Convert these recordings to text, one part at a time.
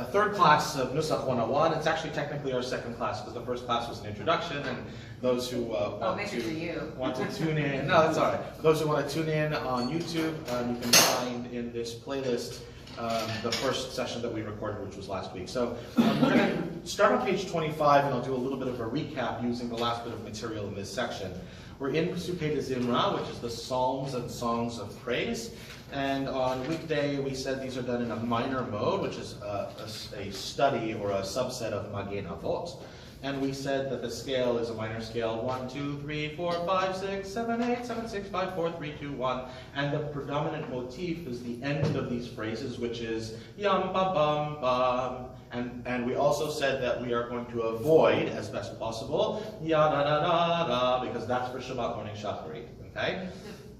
third class of Nusach 101. It's actually technically our second class because the first class was an introduction, and those who want to tune in, no, that's all right. For those who want to tune in on YouTube, you can find in this playlist the first session that we recorded, which was last week. So we're going to start on page 25, and I'll do a little bit of a recap using the last bit of material in this section. We're in Pesukei de Zimra, which is the Psalms and Songs of Praise. And on weekday, we said these are done in a minor mode, which is a study or a subset of Magein Avot. And we said that the scale is a minor scale, 1, 2, 3, 4, 5, 6, 7, 8, 7, 6, 5, 4, 3, 2, 1. And the predominant motif is the end of these phrases, which is yam ba bum bum. And we also said that we are going to avoid, as best possible, ya da da da da, because that's for Shabbat morning Shacharit. Okay?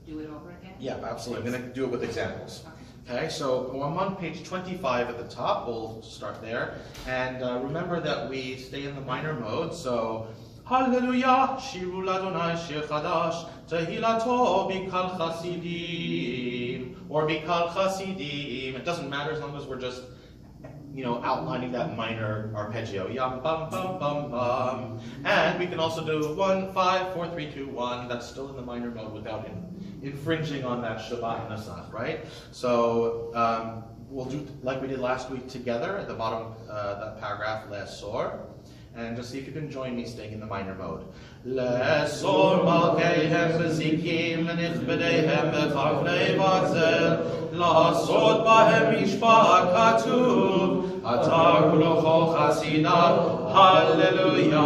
Do it over again? Yeah, absolutely. I'm going to do it with examples. Okay, so I'm on page 25 at the top. We'll start there. And remember that we stay in the minor mode. So, Hallelujah, Shiru Ladonai Shir Chadash, Tehilato Bikal Chasidim, or Bikal Chasidim. It doesn't matter as long as we're just, outlining that minor arpeggio. Yam bum bum bum bum. And we can also do 1, 5, 4, 3, 2, 1. That's still in the minor mode without infringing on that Shabbat Nusach, right? So we'll do like we did last week together at the bottom that paragraph, Le'asor. And just see if you can join me staying in the minor mode. Le'asor malkeihem bezikim v'nichbedeihem b'chavnei barzel la'asot bahem mishpat katuv atar ulocho chasidav hallelujah.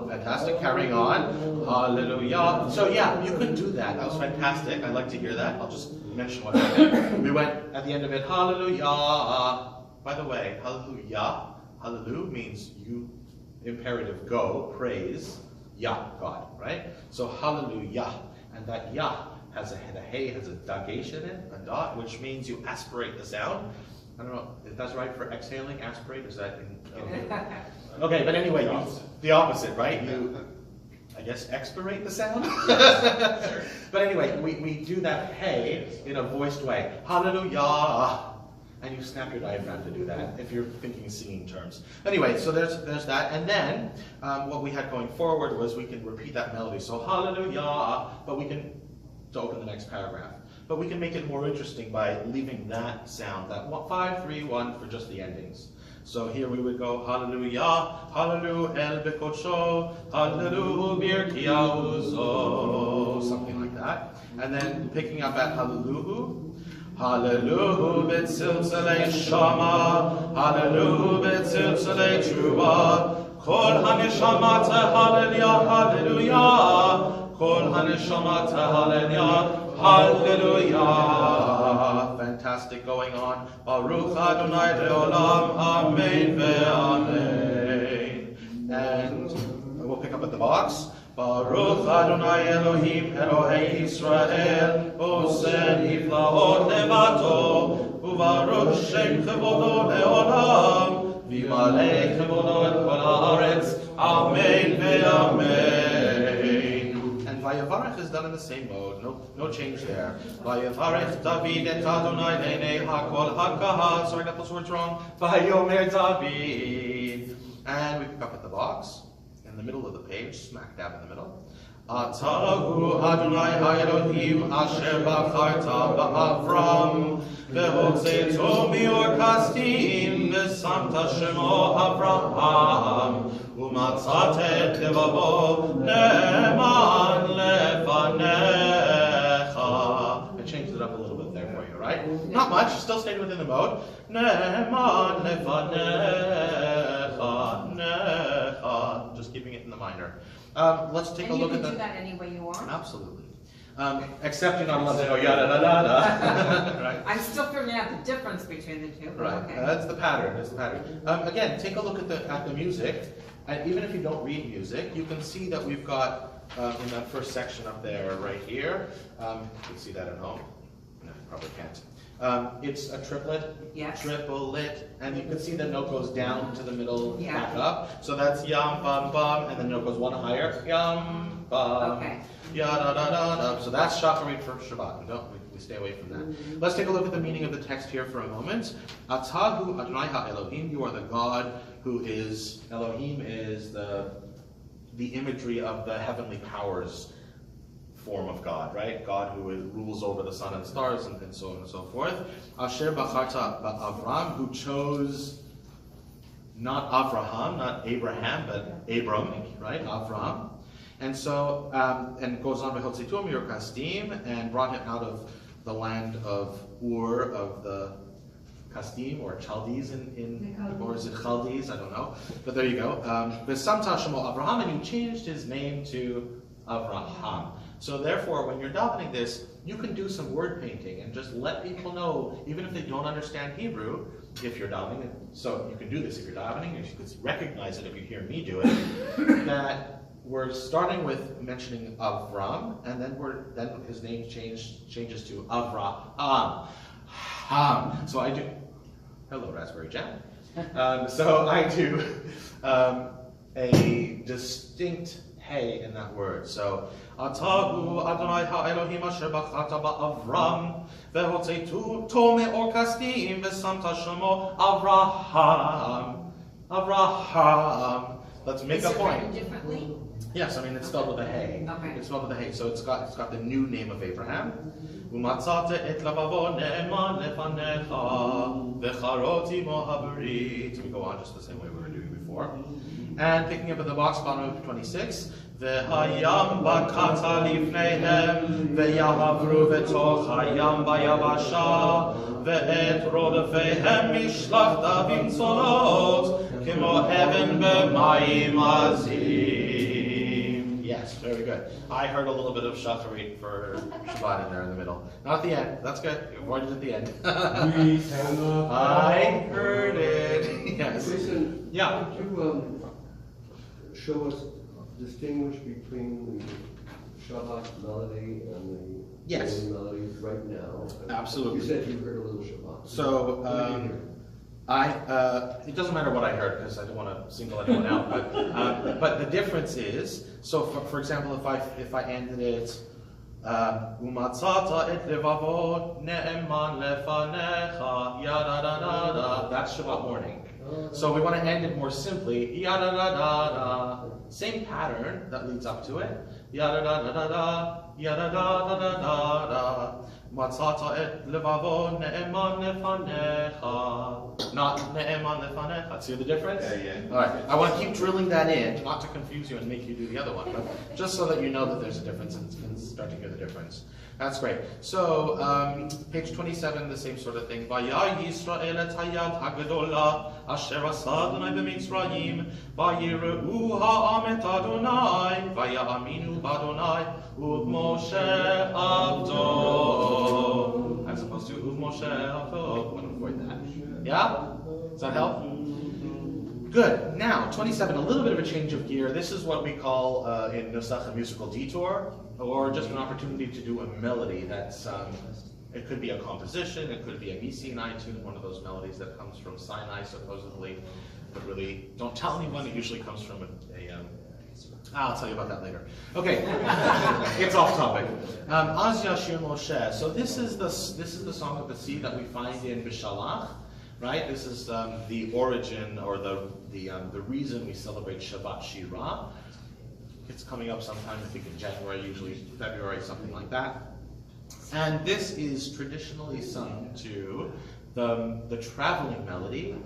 Fantastic, carrying on. Hallelujah. So yeah, you could do that. That was fantastic. I'd like to hear that. I'll just mention what I did. We went at the end of it, hallelujah. By the way, hallelujah. Hallelujah means you, imperative, go, praise, Yah, God, right? So hallelujah. And that Yah has the hey has a dagation in it, a dot, which means you aspirate the sound. I don't know if that's right for exhaling, aspirate, is that in, okay, but anyway, the opposite, right? You, I guess, expirate the sound? But anyway, we do that hey in a voiced way. Hallelujah. And you snap your diaphragm to do that if you're thinking singing terms. Anyway, so there's that. And then what we had going forward was we can repeat that melody. So hallelujah, but we can, to open the next paragraph. But we can make it more interesting by leaving that sound, that 5, 3, 1 for just the endings. So here we would go, hallelujah, hallelujah, el bekodsho, hallelujah, birkiauzo, something like that. And then picking up at hallelujah, hallelujah, betzilzelei shama, hallelujah, betzilzelei tshuva, kol haneshamata, hallelujah, hallelujah, kol haneshamata, hallelujah, hallelujah. Fantastic going on. Baruch Adonai le'olam, amen ve'amen. And we'll pick up at the box. Baruch Adonai Elohim Elohei Yisrael, Oseh niflaot levato, uvaruch shem chevodo le'olam, v'yimalei chevodo et kol haaretz, amen ve'amen. And Vayavarech is done in the same mode, no change there. Vayavarech David et Adonai le'nei hakol hakahal, sorry, got those words wrong. Vayomer David. And we pick up at the box. In the middle of the page, smack dab in the middle. Atahu Adonai Elohim asher bacharta ba'Avram ve'hotzeto mior kasdim ve'samta shemo Avraham u'matzate et levavo ne'eman lefanecha. I changed it up a little bit there for you, right? Not much, still stayed within the mode. Ne'eman lefanecha, necha. Just keeping it in the minor. Let's take a look at that. You can do that any way you want. Absolutely. Except you're not allowed to go yada da da da. Right? I'm still figuring out the difference between the two. Right. Okay. That's the pattern. That's the pattern. Again, take a look at the music, and even if you don't read music, you can see that we've got in that first section up there, right here. You can see that at home. No, probably can't. It's a triplet, yes. Triplet, and you can see the note goes down to the middle, yeah. back up. So that's yam bum bum, and the note goes one higher, yam bum, okay. ya da da da da. So that's Shacharit for Shabbat. We stay away from that. Let's take a look at the meaning of the text here for a moment. Atahu Adonai ha-Elohim, you are the God who is, Elohim is the imagery of the heavenly powers form of God, right? God who rules over the sun and stars and so on and so forth. Asher Bacharta Avram, who chose not Avraham, not Abraham, but Abram, right? Avram. And so, and goes on, Behotzitum Kasdim, and brought him out of the land of Ur, of the Kasdim, or Chaldees or is it Chaldees? I don't know. But there you go. V'samta shemo Avraham, and you changed his name to Avraham. So therefore, when you're davening this, you can do some word painting and just let people know, even if they don't understand Hebrew, if you're davening. So you can do this if you're davening, and you can recognize it if you hear me do it. That we're starting with mentioning Avram, and then his name changes to Avraham. So I do. Hello, Raspberry Jam. So I do a distinct hey in that word. So Atahu Adonai ha-Elohim asher bacharta ba'Avram vehotzeitu tome or kasdim vesamta shemo Avraham. Let's make a point. Is it written differently? Yes, I mean it's spelled with a hey. Okay. It's spelled with a hey, so it's got the new name of Abraham. Umatzate et lavavo ne'eman lefanecha v'charoti mo haberit. We go on just the same way we were doing before. And picking up at the box, bottom of 26. V'hayam bakata lifneihem v'yahavru v'toch hayam bayavasha ve'et rodefeihem mishlachta v'imtzonot kimo even b'mayim azim. Yes, very good. I heard a little bit of Shacharit for Shabbat in there in the middle. Not at the end. That's good. You avoided at the end. I heard it. Yes. Listen, Yeah. could you show us, distinguish between the Shabbat melody and the Yes. daily melody right now? Absolutely. You said you heard a little Shabbat. So, What did you hear? it doesn't matter what I heard because I don't want to single anyone out, but the difference is, so for example, if I ended it, Umatzata et levavot ne'eman lefanecha yada da da da, that's Shabbat morning. So we want to end it more simply, yada da da da, same pattern that leads up to it, yada da da da da, yada da da da da da. Matzata et levavo ne'eman lefanecha. Not ne'eman lefanecha. See the difference? Yeah. All right. I want to keep drilling that in, not to confuse you and make you do the other one, but just so that you know that there's a difference and can start to hear the difference. That's great. So, page 27, the same sort of thing. Vaya Yisrael et hayad hagdola asher asa Adonai b'Mitzrayim vayireu ha'am et Adonai vaya'aminu b'Adonai u'Moshe avdo, as opposed to u'Moshe avdo. Want to avoid that. Yeah? Does that help? Good. Now, 27, a little bit of a change of gear. This is what we call in Nusach a musical detour, or just an opportunity to do a melody that's, it could be a composition, it could be a Sinai tune, one of those melodies that comes from Sinai supposedly, but really don't tell anyone, it usually comes from I'll tell you about that later. Okay, it's off topic. Az Yashir Moshe. So this is the song of the sea that we find in Bishalach. Right, this is the origin or the reason we celebrate Shabbat Shirah. It's coming up sometime, I think in January, usually February, something like that. And this is traditionally sung to the traveling melody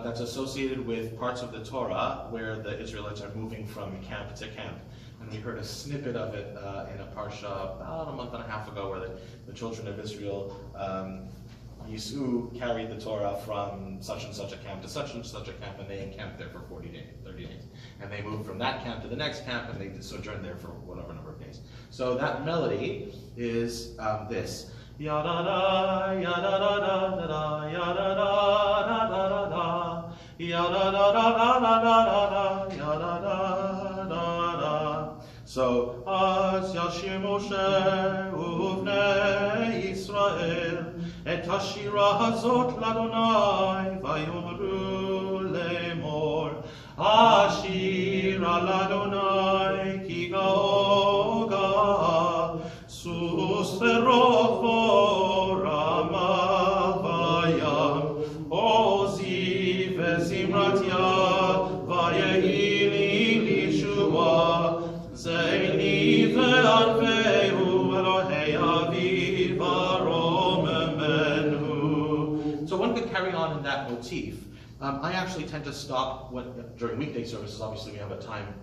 that's associated with parts of the Torah where the Israelites are moving from camp to camp. And we heard a snippet of it in a parsha about a month and a half ago where the children of Israel Yisrael carried the Torah from such and such a camp to such and such a camp, and they encamped there for 40 days, 30 days. And they moved from that camp to the next camp, and they sojourned there for whatever number of days. So that melody is this. Ya-da-da, ya-da-da-da-da-da, ya-da-da-da-da-da-da, ya-da-da-da-da-da-da-da, ya-da-da-da-da. So, as Yashir Moshe uvnei Yisrael, et hashira hazot ladonai, vayomru lemor, ashira ladonai, ki gaoga, sus verofo, Simratya Vayehili Lishua Zeini Ve'alveu Elohei Aviv Aromemenu. So one could carry on in that motif. I actually tend to stop during weekday services. Obviously, we have a time,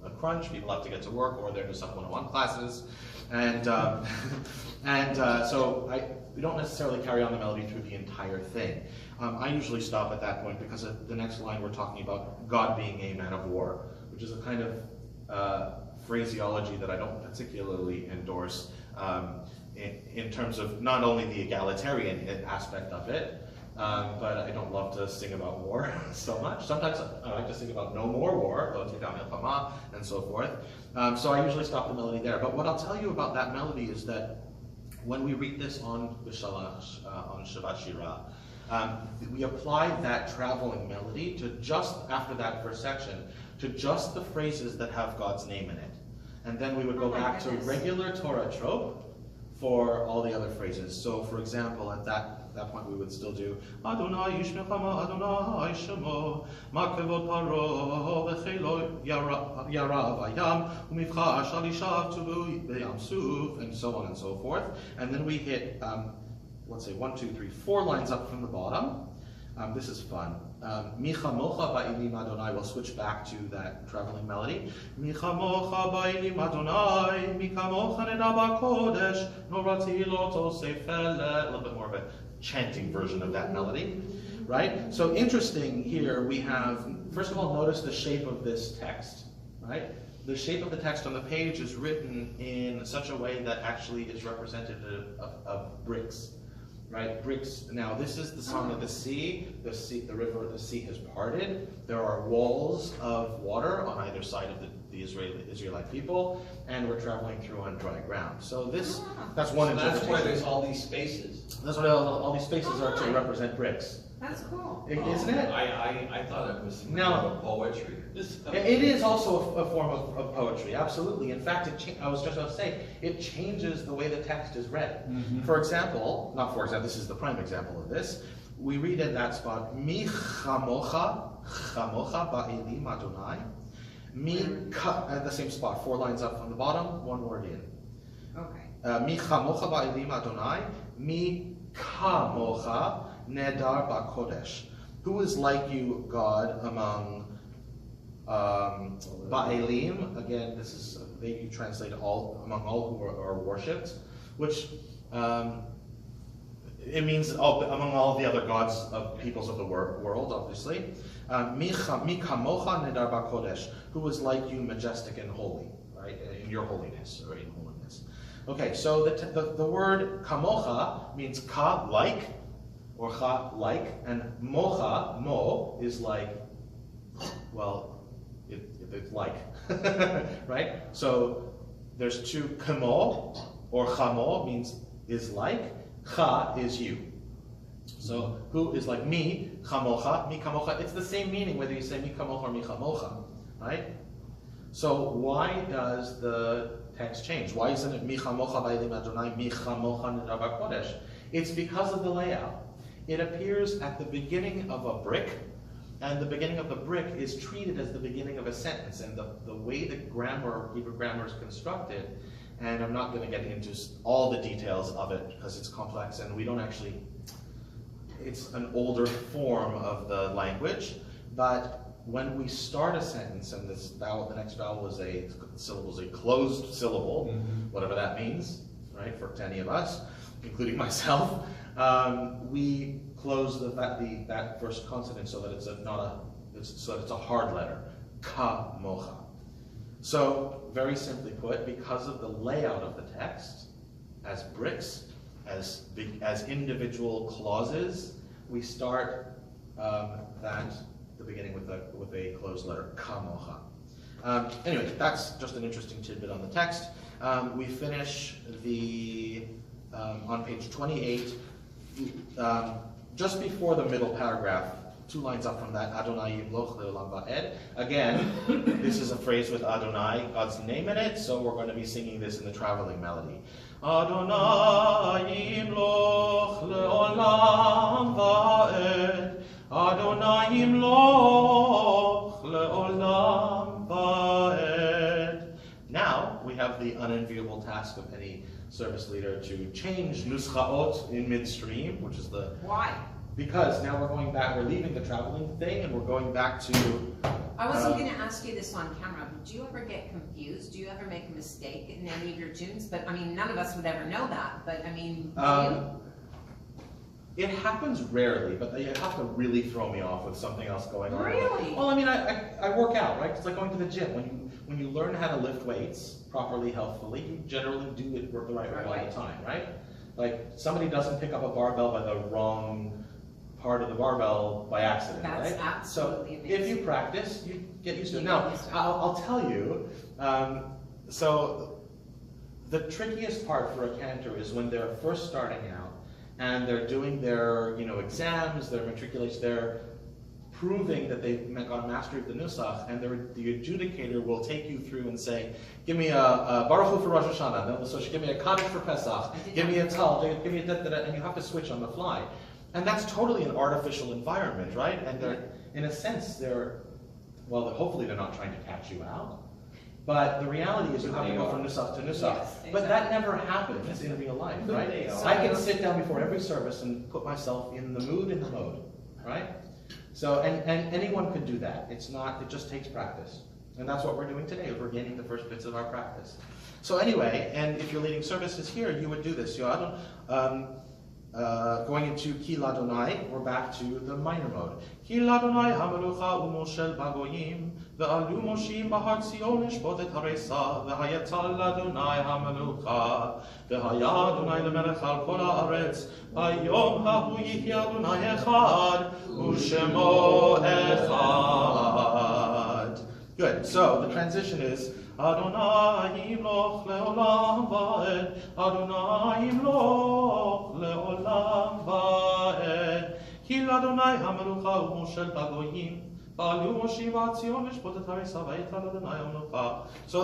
a crunch. People have to get to work, or they're Nusach 101 classes, and so we don't necessarily carry on the melody through the entire thing. I usually stop at that point because the next line we're talking about God being a man of war, which is a kind of phraseology that I don't particularly endorse in terms of not only the egalitarian aspect of it. But I don't love to sing about war so much. Sometimes I like to sing about no more war, and so forth. So I usually stop the melody there. But what I'll tell you about that melody is that when we read this on Shabbat Shirah, we apply that traveling melody to just after that first section to just the phrases that have God's name in it. And then we would go back to regular Torah trope for all the other phrases. So for example, at that point we would still do Adonai Ish Milchama, Adonai Shemo, Makevot Paro, V'chelo Yarav Ayam, Umivcha Shalishav Tubu B'yam Suf, and so on and so forth. And then we hit, let's say 1, 2, 3, 4 lines up from the bottom. This is fun. Micha mocha ba'ilim Adonai. We'll switch back to that traveling melody. Micha mocha ba'ilim Adonai. Micha mocha nedaba kodesh. Norati loto sefele. A little bit more of a chanting version of that melody, right? So interesting here. We have, first of all, notice the shape of this text, right? The shape of the text on the page is written in such a way that actually is representative of bricks. Right, bricks. Now, this is the song of the sea. The sea has parted. There are walls of water on either side of the Israelite people, and we're traveling through on dry ground. So that's one interpretation. That's why there's all these spaces. That's what all these spaces are to represent bricks. That's cool. Isn't it? I thought it was Now, poetry. It is also a form of poetry, absolutely. In fact, I was just about to say, it changes the way the text is read. For example, this is the prime example of this. We read in that spot, Mi chamocha ba'ilim Adonai. At the same spot, 4 lines up from the bottom, 1 word in. Okay. Mi chamocha ba'ilim Adonai. Mi kamocha nedar ba'kodesh. Who is like you, God, among Ba'alim? Again, this is you translate among all who are worshipped, which it means among all the other gods of peoples of the world, obviously. Mi kamocha nedar ba'kodesh. Who is like you, majestic and holy, right? In your holiness, or in holiness. Okay, so the word kamocha means ka, like, or cha, like, and mocha, mo, is like, well, it's like, right? So there's 2, kamo, or chamo, means is like, cha is you. So who is like me, chamocha, mi kamocha, it's the same meaning whether you say mi kamocha or mi chamocha, right? So why does the text change? Why isn't it mi chamocha ba'ilim Adonai, mi chamocha nedar ba'kodesh? It's because of the layout. It appears at the beginning of a brick, and the beginning of the brick is treated as the beginning of a sentence. And the way the Hebrew grammar is constructed, and I'm not going to get into all the details of it because it's complex, and we don't actually, it's an older form of the language, but when we start a sentence, and this vowel, the next vowel is a closed syllable, whatever that means, right, for any of us, including myself, we close that first consonant so that it's a hard letter, ka mocha. So very simply put, because of the layout of the text, as bricks, as individual clauses, we start the beginning with a closed letter, ka mocha. Anyway, that's just an interesting tidbit on the text. We finish on page 28. Just before the middle paragraph, 2 lines up from that, Adonai yimloch le'olam va'ed. Again, this is a phrase with Adonai, God's name in it, so we're going to be singing this in the traveling melody. Adonai yimloch le'olam va'ed, Adonai Yimloch le'olam va'ed. Now we have the unenviable task of any service leader to change Nusachot in midstream, which is the... Why? Because now we're going back, we're leaving the traveling thing and we're going back to... I wasn't going to ask you this on camera, but do you ever get confused? Do you ever make a mistake in any of your tunes? But I mean, none of us would ever know that, but I mean, do you? It happens rarely, but you have to really throw me off with something else going on. Really? Well, I mean, I work out, right? It's like going to the gym. When you learn how to lift weights properly, healthfully, you generally do it the right way all the time, right? Like, somebody doesn't pick up a barbell by the wrong part of the barbell by accident, That's right? absolutely So amazing. if you practice, you get used to it. You Now, get used to it. I'll tell you, so the trickiest part for a cantor is when they're first starting out and they're doing their, exams, their matriculation, they're proving that they've got mastery of the Nusach, and the adjudicator will take you through and say, give me a Baruch Hu for Rosh Hashanah, then so give me a Kaddish for Pesach, give me a Tal, give me a da-da-da, and you have to switch on the fly. And that's totally an artificial environment, right? And they're, in a sense, well, hopefully they're not trying to catch you out. But the reality is you have to go from Nusach to Nusach. Yes, But that never happens in real life, right? They are. I can sit down before every service and put myself in the mood, in the mode, right? So, and anyone could do that. It just takes practice. And that's what we're doing today. We're gaining the first bits of our practice. So anyway, and if you're leading services here, you would do this. Going into Ki Ladonai, we're back to the minor mode. Ki Ladonai hamelucha umoshel bagoyim, ve'alu moshim bahar Tzion lishbot et haresa, ve'hayatzal Ladonai hamelucha, ve'haya Adonai lemelech al kol haaretz, hayom hahu yihi Adonai echad, u'shemo echad. Good, so the transition is Adonai yimloch leolam va'ed, Adonai yimloch leolam va'ed, Ki l'Adonai hamelucha u'moshel bagoyim, va'alu moshim ba'atzion lishbot et haresa, va'yitzal Adonai hamelucha. So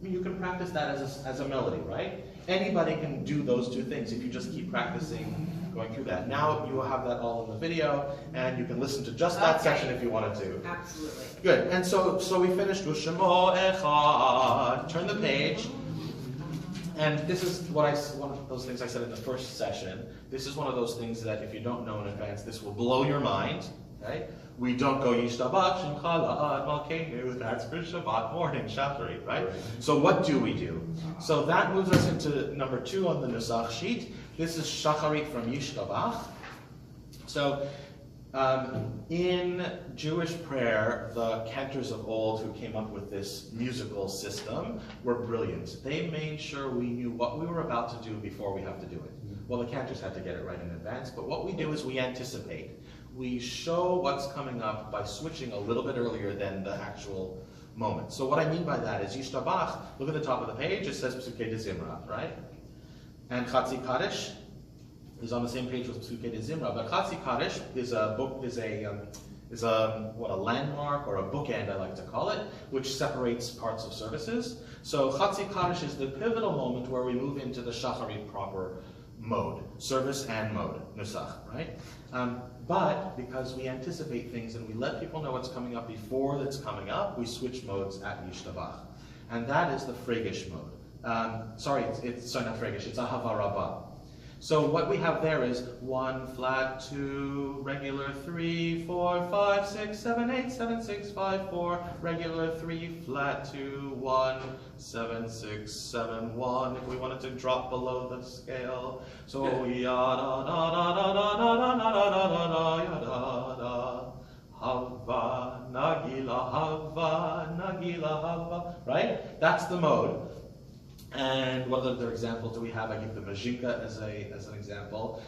you can practice that as a melody, right? Anybody can do those two things if you just keep practicing going through that. Now you will have that all in the video, and you can listen to just that section if you wanted to. Absolutely. Good. And so we finished with Shemo Echad. Turn the page. And this is one of those things I said in the first session. This is one of those things that if you don't know in advance, this will blow your mind. Okay? We don't go Yishtabach Shemcha La'ad Malkeinu. That's for Shabbat morning Shacharit, right? So what do we do? So that moves us into number 2 on the Nusach sheet. This is Shacharit from Yishtabach. So in Jewish prayer, the cantors of old who came up with this musical system were brilliant. They made sure we knew what we were about to do before we have to do it. Well, the cantors had to get it right in advance, but what we do is we anticipate. We show what's coming up by switching a little bit earlier than the actual moment. So what I mean by that is Yishtabach, look at the top of the page, it says Psuke de Zimra, right? And Chatzi Kaddish is on the same page with Psuke de Zimra, but Chatzi Kaddish is a landmark or a bookend, I like to call it, which separates parts of services. So Chatzi Kaddish is the pivotal moment where we move into the Shacharit proper mode, service and mode, Nusach, right? But because we anticipate things and we let people know what's coming up before it's coming up, we switch modes at Yishtabach. And that is the Fregish mode. Sorry, not Fregish, it's Ahava Rabbah. So what we have there is 1 flat 2 regular 3 4 5 6 7 8 7 6 5 4 regular 3 flat 2 1 7 6 7 1 if we wanted to drop below the scale. So ya da da da da da da da da da da ya da da hava nagila hava, right? That's the mode. And what other examples do we have? I give the Majinka as an example.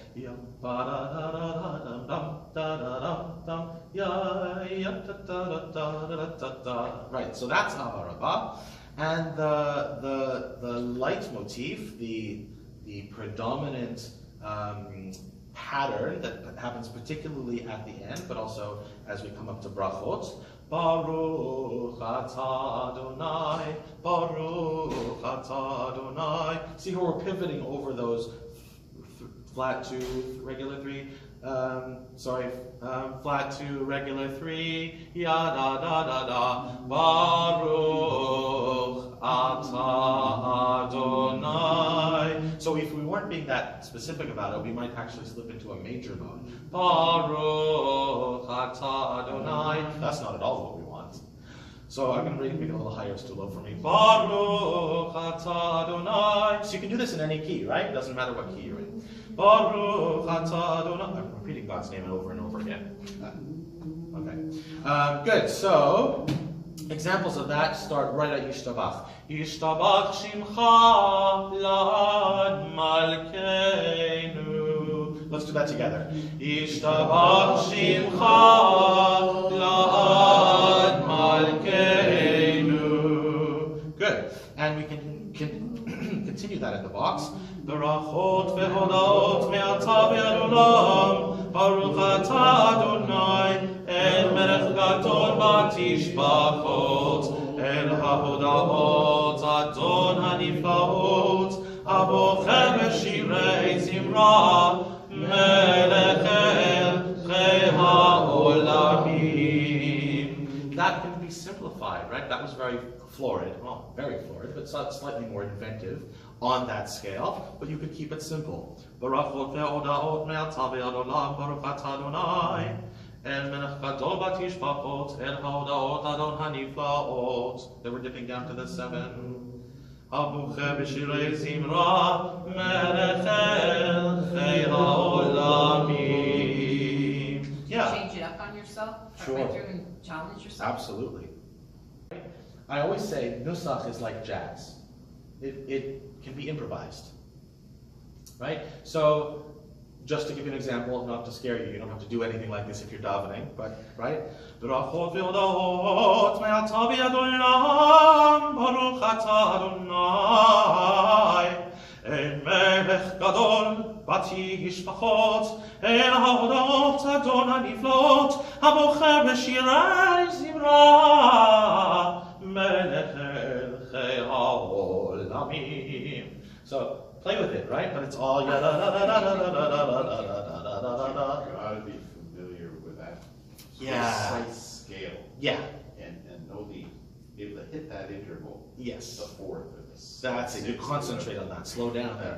Right, so that's Ahava Rabbah. And the leitmotif, the predominant pattern that happens particularly at the end, but also as we come up to brachot, Baruch atah Adonai, Baruch atah Adonai. See how we're pivoting over those flat 2, regular 3, Flat 2, regular 3, ya da da da da, Baruch Atah Adonai. So if we weren't being that specific about it, we might actually slip into a major mode. Baruch Atah Adonai. That's not at all what we want. So I'm going to make it a little higher, it's too low for me. Baruch Atah Adonai. So you can do this in any key, right? It doesn't matter what key you're in. Baruch Atah Adonai. I'm repeating God's name over and over again. Okay. Good. So examples of that start right at Yishtabach. Yishtabach Shimcha Lad Malkeinu. Let's do that together. Yishtabach Shimcha Lad Malkeinu. Good. And we can continue that in the box. Berachot ve'hodaot me'ata ve'adolam Baruch atah Adonai El melech gadol batishbachot El hahodaot Adon haniflaot Abocher b'shirei zimra Melech elchei ha'olamim. That can be simplified, right? That was very florid, well, very florid, but slightly more inventive on that scale, but you could keep it simple. Barachot ve'odaot me'ata ve'adolam Baruch atah Adonai El melech gadol batishbachot El haodaot Adon haniflaot. Then we're dipping down to the 7. Abocher b'shirei zimra Melech elchei ha'olamim. Yeah. Change it up on yourself? Sure. Right through and challenge yourself? Absolutely. I always say Nusach is like jazz. It can be improvised, right? So, just to give you an example, not to scare you, you don't have to do anything like this if you're davening, but, right? Berachot ve'odaot me'ata ve'adolam Baruch atah Adonai El melech gadol batishbachot El haodaot Adon haniflaot Abocher b'shirei zimra Melech elchei ha'olamim. So play with it, right? But it's all ya da da da da da da da da da da da da. You ought to be familiar with that precise scale. Yeah. And know be able to hit that interval. Yes. The fourth or the That's it. You concentrate on that. Slow down there.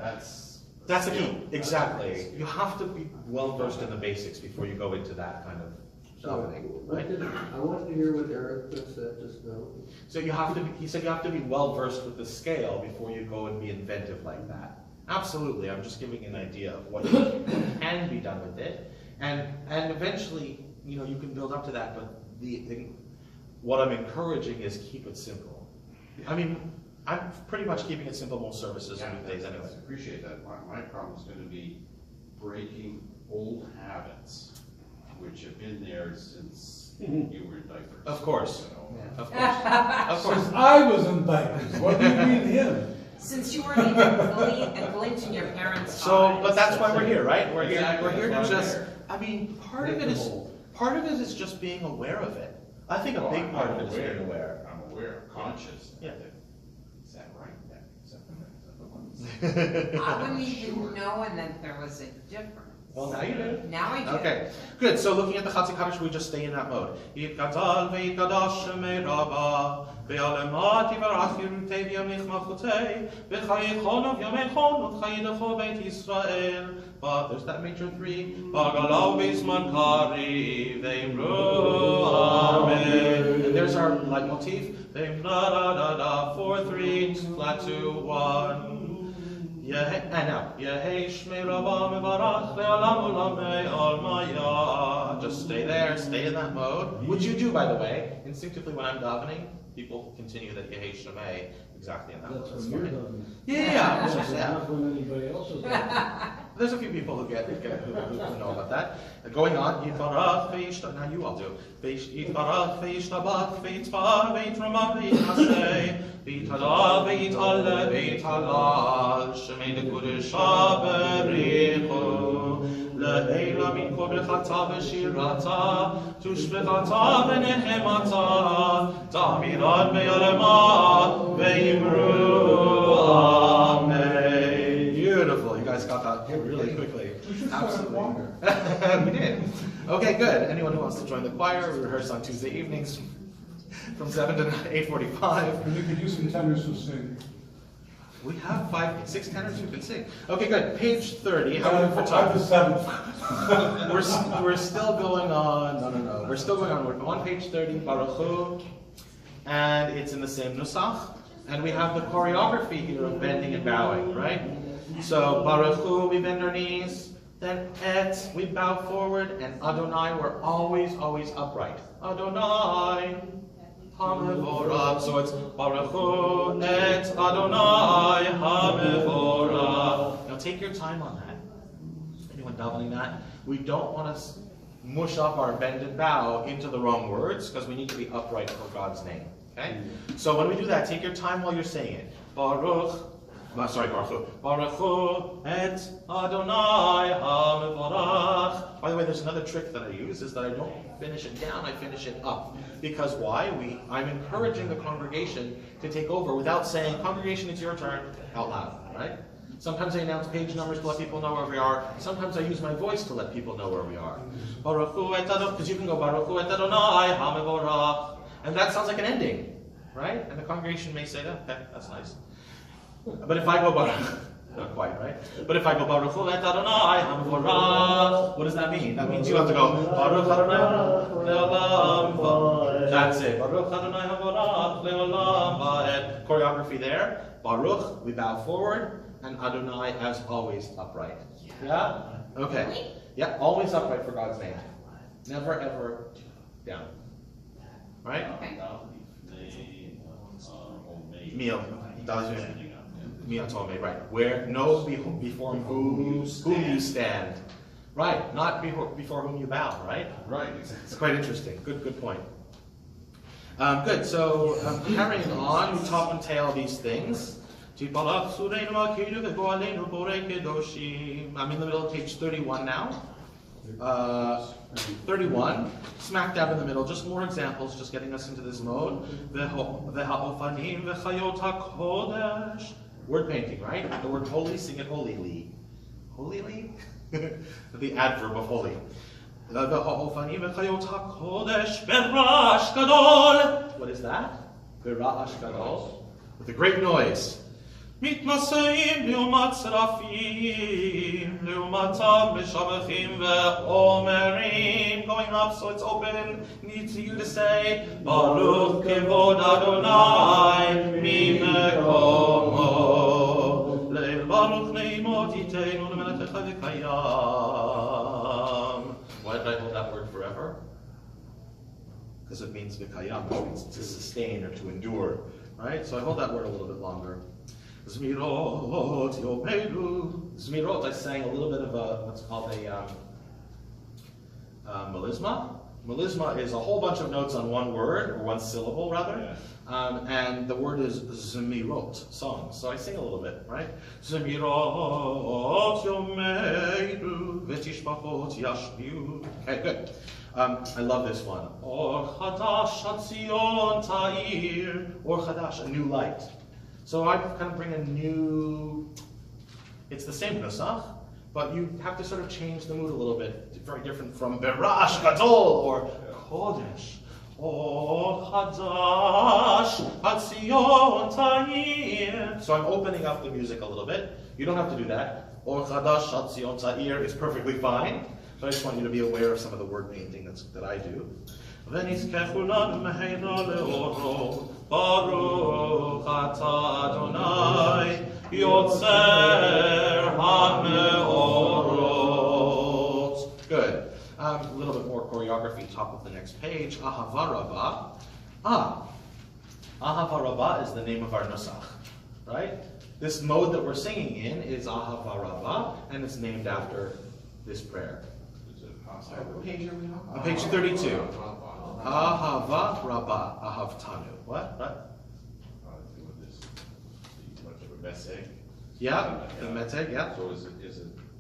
That's the key. Exactly. You have to be well versed in the basics before you go into that kind of davening, right? I wanted to hear what Eric said just now. So you have to be, he said you have to be well versed with the scale before you go and be inventive like that. Absolutely, I'm just giving an idea of what can be done with it, and eventually, you know, you can build up to that. But what I'm encouraging is keep it simple. I mean, I'm pretty much keeping it simple most services and weekdays anyway. I appreciate that. My problem is going to be breaking old habits, which have been there since you were in diapers. Of course. You know? Yeah. Of course. Of course. Since I was in diapers, what do you mean him? Since you weren't even a glint in your parents' So, eyes. but that's why we're here, right? We're Exactly. here to That's why I'm just. here. I mean, part of it is just being aware of it. I think a Oh, big part I'm of it is being aware. I'm aware, conscious. Yeah. Is that right? Is that the ones? I wouldn't even know and that there was a difference. Well, now you do. Now I do. Okay, good. So looking at the Chatzi Kaddish, we just stay in that mode. Yitgadal ve'yitgadash Magein Avot ve'alemat yivarach Yerutei v'yamich malchutei v'chayechon v'yamechon v'chayidecho Beit Yisrael. But there's that major 3. V'agalau b'zman kari ve'imru amen. And there's our leitmotif. Ve'imra da da da 4 3 flat 2 1. And now, just stay there, stay in that mode, which you do, by the way. Instinctively, when I'm davening, people continue that Yehei Shemei exactly in that mode. That's fine. Yeah. Not when anybody else is done. There's a few people who know about that. Going on, Yitvarach ve'yishtabach. Now you all do. Yitvarach ve'yishtabach ve'yitzvah ve'yitramah ve'yitnaseh ve'yithalal ve'yithaleh ve'yithalal shemei lekudesha bericho le'ela min kol brechata v'shirata tushbechata v'nehemata ta'miran ve'yalema ve'yimru amen. Beautiful. You guys got that really quickly. We should start a choir. We did. Okay, good. Anyone who wants to join the choir, we rehearse on Tuesday evenings from 7 to 8:45. And you could use some tenors who sing. We have 6 tenors who can sing. Okay, good. Page 30. How are we for I'm the time? 7th. We're still going on. No. We're still going on. We're on page 30, Baruch Hu, and it's in the same Nusach. And we have the choreography here of bending and bowing, right? So Baruch Hu, we bend our knees. Then Et, we bow forward, and Adonai, we're always upright. Adonai. Hamevorach. So it's Baruch Hu et Adonai Hamevorach. Now take your time on that. Anyone davening that? We don't want to mush up our bend and bow into the wrong words because we need to be upright for God's name. Okay? So when we do that, take your time while you're saying it. Baruch Hu. Baruch Hu et Adonai Hamevorach. By the way, there's another trick that I use is that I don't finish it down, I finish it up. Because why? I'm encouraging the congregation to take over without saying, congregation, it's your turn, out loud, right? Sometimes I announce page numbers to let people know where we are. Sometimes I use my voice to let people know where we are. Baruch Hu et Adonai, because you can go Baruch Hu et Adonai Hamevorach. And that sounds like an ending, right? And the congregation may say, okay, that's nice. But if I go Baruch, not quite, right? But if I go Baruch Hu et Adonai Hamevorach, what does that mean? That means you have to go Baruch Adonai Le'olam Va'ed. That's it. Baruch Adonai Hamevorach Le'olam Va'ed. Choreography there. Baruch, we bow forward, and Adonai, as always, upright. Yeah? Okay. Yeah, always upright for God's name. Never ever down. Right? Okay. Meal. Meal told me, right. Where, know before whom you stand. Right, not before whom you bow, right? Right, It's exactly. quite interesting. Good point. Good, so carrying on, we top and tail these things. I'm in the middle of page 31 now. 31, smack dab in the middle, just more examples, just getting us into this mode. Word painting, right? The word holy, sing it holily. Holily? The adverb of holy. What is that? With a great noise. מתנשאים לעומת שרפים, לעומתם משבחים ואומרים. Going up so it's open, needs you to say, ברוך כבוד אדוני ממקומו, ברוך נעימות ייתנו למלאכתך וקיים. Why did I hold that word forever? Because it means vikayam, which means to sustain or to endure, right? So I hold that word a little bit longer. Zmirot yomeru. Zmirot, I sang a little bit of what's called a melisma. Melisma is a whole bunch of notes on one word, or one syllable rather. And the word is zmirot, song. So I sing a little bit, right? Zmirot yomeru v'tishbachot yashmiu. Okay, good. I love this one. Or chadash hatzion ta'ir. Or chadash, a new light. So I kind of bring a new, it's the same Nusach, but you have to sort of change the mood a little bit. Very different from Berash Gadol or Kodesh. Or Chadash Hatzion Ta'ir. So I'm opening up the music a little bit. You don't have to do that. Or Chadash Hatzion Ta'ir is perfectly fine. But I just want you to be aware of some of the word painting that I do. Baruch atah Adonai Yotzer HaMeorot. Good. A little bit more choreography, top of the next page. Ahava Rabbah. Ahava Rabbah is the name of our Nusach, right? This mode that we're singing in is Ahava Rabbah, and it's named after this prayer. What page are we on? On page 32. Ahava Rabbah, Ahavtanu. What? Doing this, much of a message. Yeah, the meteg, yeah. So is it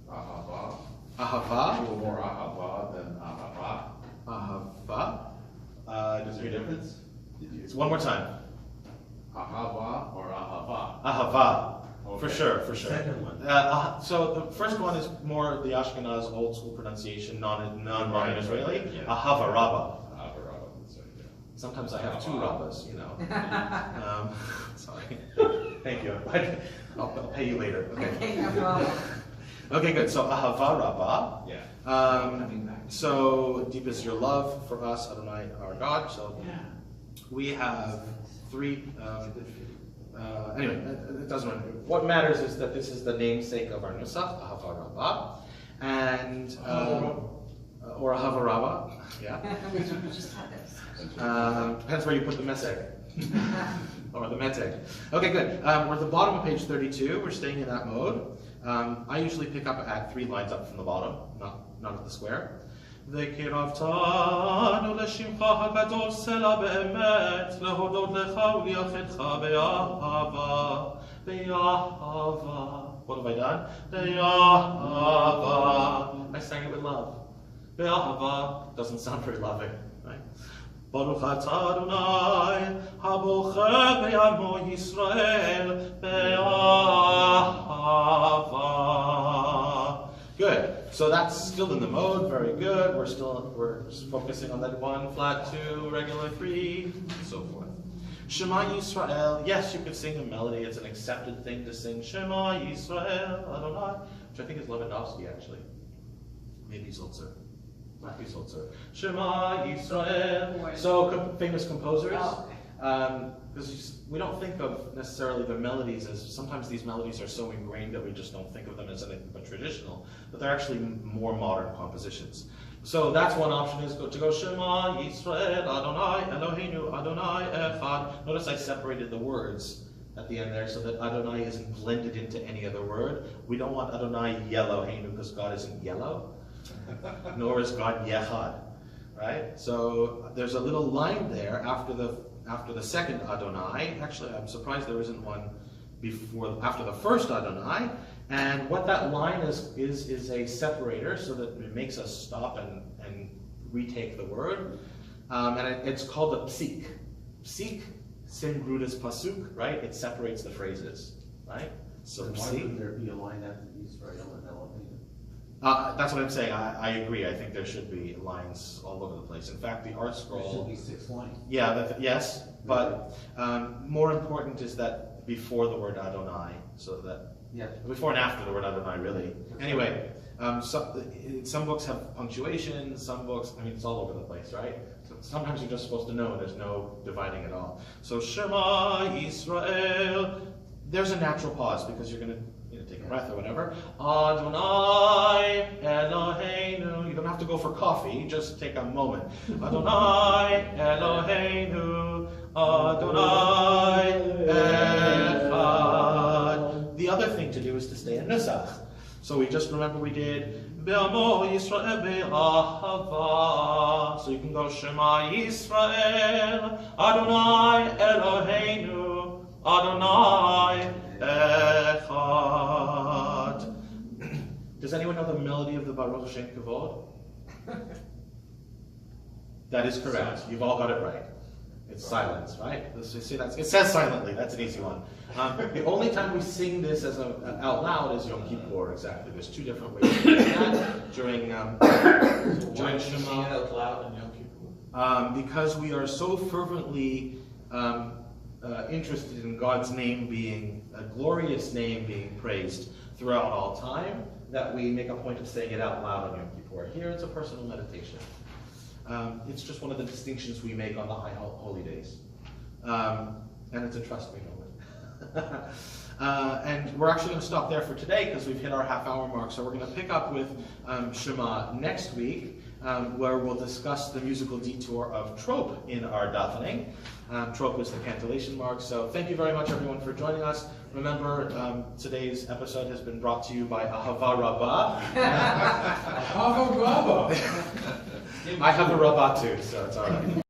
Ahava? Ahava. A little more Ahava than Ahava. Ahava. Is there a difference? It's one more time. Ahava or Ahava? Ahava. Okay. For sure, for sure. Second one. So the first one is more the Ashkenaz old school pronunciation, non-modern Israeli. Yeah. Ahavah Rabbah. Ahavah Rabbah, that's right, yeah. Sometimes I have two Rabbahs, you know. Sorry. Thank you. I'll pay you later. Okay. Okay, no problem. Okay, good. So Ahavah Rabbah. Yeah. So deep is your love for us, Adonai, our God. So Yeah. we have three. Anyway, it doesn't matter. What matters is that this is the namesake of our Nusach, Ahava Rabbah, and or Ahava Rabbah. Yeah. We just had this. Depends where you put the meseg. Or the meteg. Okay, good. We're at the bottom of page 32. We're staying in that mode. I usually pick up at 3 lines up from the bottom, not at the square. וקרבתנו לשמך הגדול סלע באמת, להודות לך ולייחדך באהבה, באהבה. What have I done? באהבה. I sang it with love. באהבה doesn't sound very loving, right? ברוך אתה אדוני, הבוחר בעמו ישראל, באהבה. Good. So that's still in the mode. Very good. We're just focusing on that 1, flat 2, regular 3, and so forth. Shema Yisrael. Yes, you could sing a melody. It's an accepted thing to sing. Shema Yisrael Adonai, which I think is Lewandowski actually. Maybe Zolzer. Might be Zolzer. Shema Yisrael. So famous composers. Because we don't think of necessarily the melodies as, sometimes these melodies are so ingrained that we just don't think of them as anything but traditional, but they're actually more modern compositions. So that's one option, is to go Shema Yisrael Adonai Eloheinu Adonai Echad. Notice I separated the words at the end there so that Adonai isn't blended into any other word. We don't want Adonai Yeloheinu because God isn't yellow, nor is God Yechad, right? So there's a little line there after the second Adonai. Actually, I'm surprised there isn't one after the first Adonai. And what that line is a separator, so that it makes us stop and retake the word. And it's called a psik. Psik, sim grudas pasuk, right? It separates the phrases, right? So why couldn't there be a line after Israel and Elohim? That's what I'm saying. I agree. I think there should be lines all over the place. In fact, the art scroll. There should be 6 lines. Yeah. Yes, but more important is that before the word Adonai, so that before and after the word Adonai, really. Anyway, some books have punctuation. Some books, I mean, it's all over the place, right? So sometimes you're just supposed to know. There's no dividing at all. So Shema Yisrael. There's a natural pause because you're going to take a breath or whatever. Adonai Eloheinu. You don't have to go for coffee, just take a moment. Adonai Eloheinu, Adonai Echad. The other thing to do is to stay in Nusach. So we just remember we did Be'amo Yisrael Be'ahava. So you can go Shema Yisrael, Adonai Eloheinu, Adonai Echad. Does anyone know the melody of the Baruch Shem Kavod? That is correct. You've all got it right. It's silence, right? See, it says silently. That's an easy one. The only time we sing this out loud is Yom Kippur. Exactly. There's 2 different ways to do that during Sing it out loud in Yom Kippur. because we are so fervently interested in God's name being a glorious name being praised throughout all time, that we make a point of saying it out loud on Yom Kippur. Here it's a personal meditation. It's just one of the distinctions we make on the high holy days. And it's a trust me moment. And we're actually going to stop there for today because we've hit our half-hour mark. So we're going to pick up with Shema next week, where we'll discuss the musical detour of trope in our davening. Trope is the cantillation mark. So thank you very much, everyone, for joining us. Remember, today's episode has been brought to you by Ahava Rabbah. Ahava Rabbah. I have a Rabbah too, so it's all right.